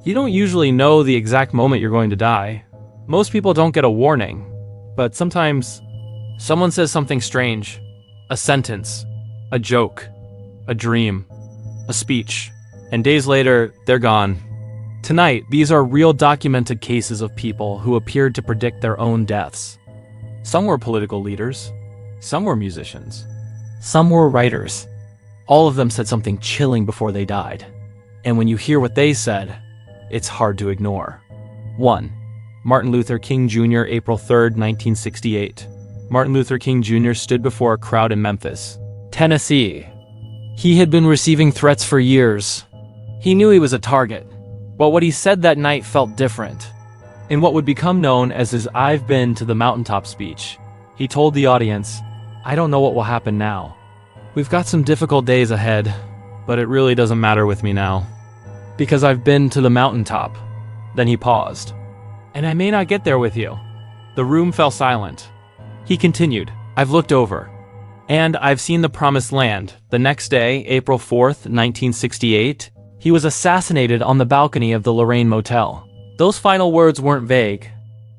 You don't usually know the exact moment you're going to die. Most people don't get a warning, but sometimes someone says something strange. A sentence, a joke, a dream, a speech, and days later, they're gone. Tonight, these are real documented cases of people who appeared to predict their own deaths. Some were political leaders, some were musicians, some were writers. All of them said something chilling before they died. And when you hear what they said, it's hard to ignore. 1. Martin Luther King Jr., April 3, 1968. Martin Luther King Jr. stood before a crowd in Memphis, Tennessee. He had been receiving threats for years. He knew he was a target, but what he said that night felt different. In what would become known as his "I've been to the mountaintop" speech, he told the audience, "I don't know what will happen now. We've got some difficult days ahead, but it really doesn't matter with me now, because I've been to the mountaintop." Then he paused. "And I may not get there with you." The room fell silent. He continued, "I've looked over, and I've seen the promised land." The next day, April 4th, 1968, he was assassinated on the balcony of the Lorraine Motel. Those final words weren't vague.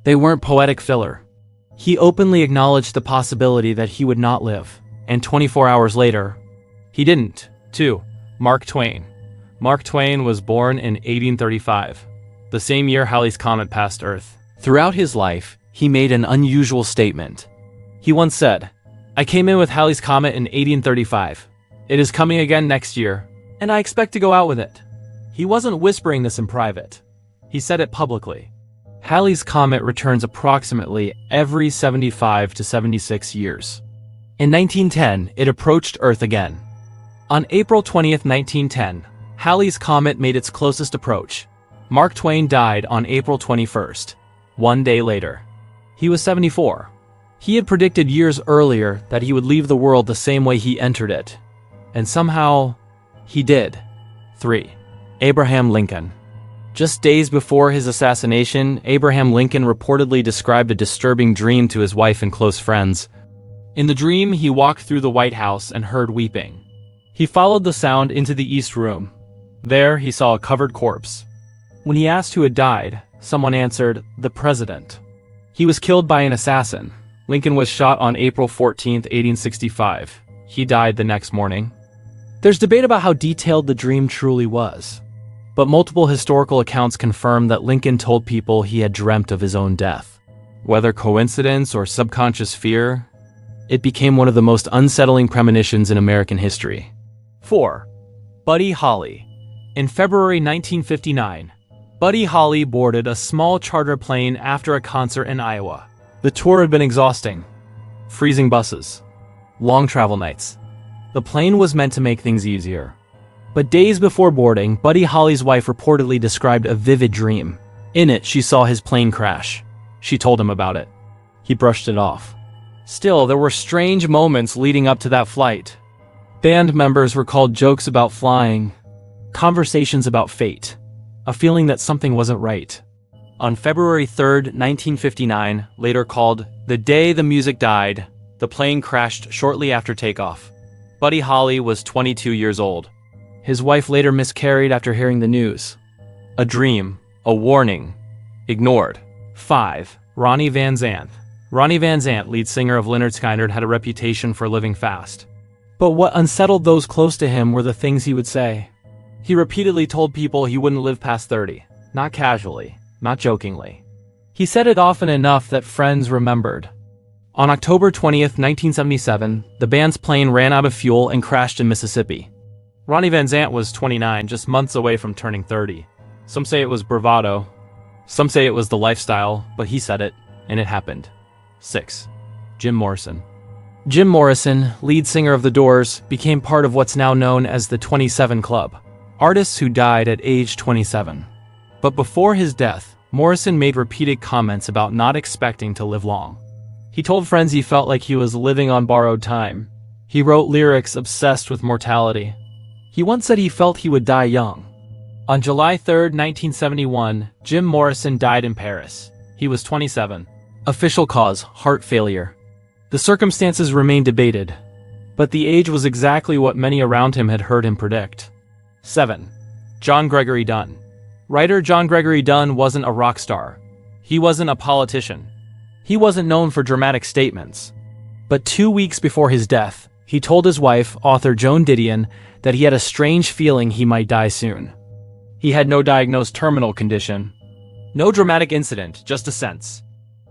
They weren't poetic filler. He openly acknowledged the possibility that he would not live. And 24 hours later, he didn't. 2. Mark Twain. Mark Twain was born in 1835, the same year Halley's Comet passed Earth. Throughout his life, he made an unusual statement. He once said, "I came in with Halley's Comet in 1835. It is coming again next year, and I expect to go out with it." He wasn't whispering this in private. He said it publicly. Halley's Comet returns approximately every 75 to 76 years. In 1910, it approached Earth again. On April 20th, 1910, Halley's Comet made its closest approach. Mark Twain died on April 21st, one day later. He was 74. He had predicted years earlier that he would leave the world the same way he entered it. And somehow, he did. 3. Abraham Lincoln. Just days before his assassination, Abraham Lincoln reportedly described a disturbing dream to his wife and close friends. In the dream, he walked through the White House and heard weeping. He followed the sound into the East Room. There, he saw a covered corpse. When he asked who had died, someone answered, "The president." He was killed by an assassin. Lincoln was shot on April 14, 1865. He died the next morning. There's debate about how detailed the dream truly was, but multiple historical accounts confirm that Lincoln told people he had dreamt of his own death. Whether coincidence or subconscious fear, it became one of the most unsettling premonitions in American history. 4. Buddy Holly. In February 1959, Buddy Holly boarded a small charter plane after a concert in Iowa. The tour had been exhausting. Freezing buses. Long travel nights. The plane was meant to make things easier. But days before boarding, Buddy Holly's wife reportedly described a vivid dream. In it, she saw his plane crash. She told him about it. He brushed it off. Still, there were strange moments leading up to that flight. Band members recalled jokes about flying, conversations about fate, a feeling that something wasn't right. On February 3, 1959, later called "the day the music died," the plane crashed shortly after takeoff. Buddy Holly was 22 years old. His wife later miscarried after hearing the news. A dream, a warning, ignored. 5. Ronnie Van Zant. Ronnie Van Zant, lead singer of Lynyrd Skynyrd, had a reputation for living fast. But what unsettled those close to him were the things he would say. He repeatedly told people he wouldn't live past 30, not casually, not jokingly. He said it often enough that friends remembered. On October 20th, 1977, the band's plane ran out of fuel and crashed in Mississippi. Ronnie Van Zant was 29, just months away from turning 30. Some say it was bravado. Some say it was the lifestyle, but he said it, and it happened. 6. Jim Morrison. Jim Morrison, lead singer of The Doors, became part of what's now known as the 27 Club, artists who died at age 27. But before his death, Morrison made repeated comments about not expecting to live long. He told friends he felt like he was living on borrowed time. He wrote lyrics obsessed with mortality. He once said he felt he would die young. On July 3, 1971, Jim Morrison died in Paris. He was 27. Official cause, heart failure. The circumstances remain debated, but the age was exactly what many around him had heard him predict. 7. John Gregory Dunn. Writer John Gregory Dunn wasn't a rock star. He wasn't a politician. He wasn't known for dramatic statements. But 2 weeks before his death, he told his wife, author Joan Didion, that he had a strange feeling he might die soon. He had no diagnosed terminal condition. No dramatic incident, just a sense.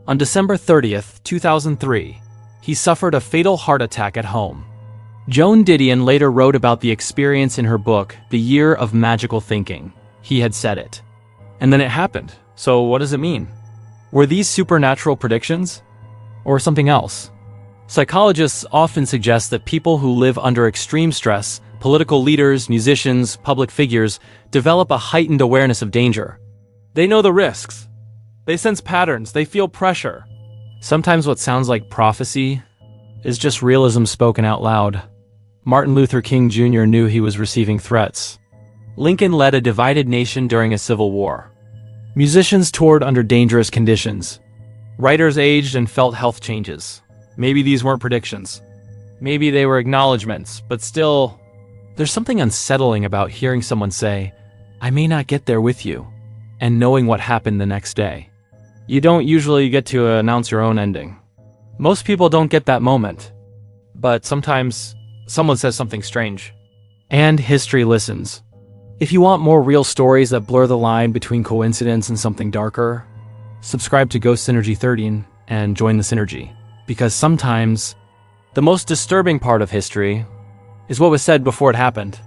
On December 30th, 2003, he suffered a fatal heart attack at home. Joan Didion later wrote about the experience in her book, The Year of Magical Thinking. He had said it. And then it happened. So what does it mean? Were these supernatural predictions? Or something else? Psychologists often suggest that people who live under extreme stress, political leaders, musicians, public figures, develop a heightened awareness of danger. They know the risks. They sense patterns. They feel pressure. Sometimes what sounds like prophecy is just realism spoken out loud. Martin Luther King Jr. knew he was receiving threats. Lincoln led a divided nation during a civil war. Musicians toured under dangerous conditions. Writers aged and felt health changes. Maybe these weren't predictions. Maybe they were acknowledgments, but still, there's something unsettling about hearing someone say, "I may not get there with you," and knowing what happened the next day. You don't usually get to announce your own ending. Most people don't get that moment. But sometimes, someone says something strange. And history listens. If you want more real stories that blur the line between coincidence and something darker, subscribe to Ghost Synergy 13 and join the Synergy. Because sometimes, the most disturbing part of history is what was said before it happened.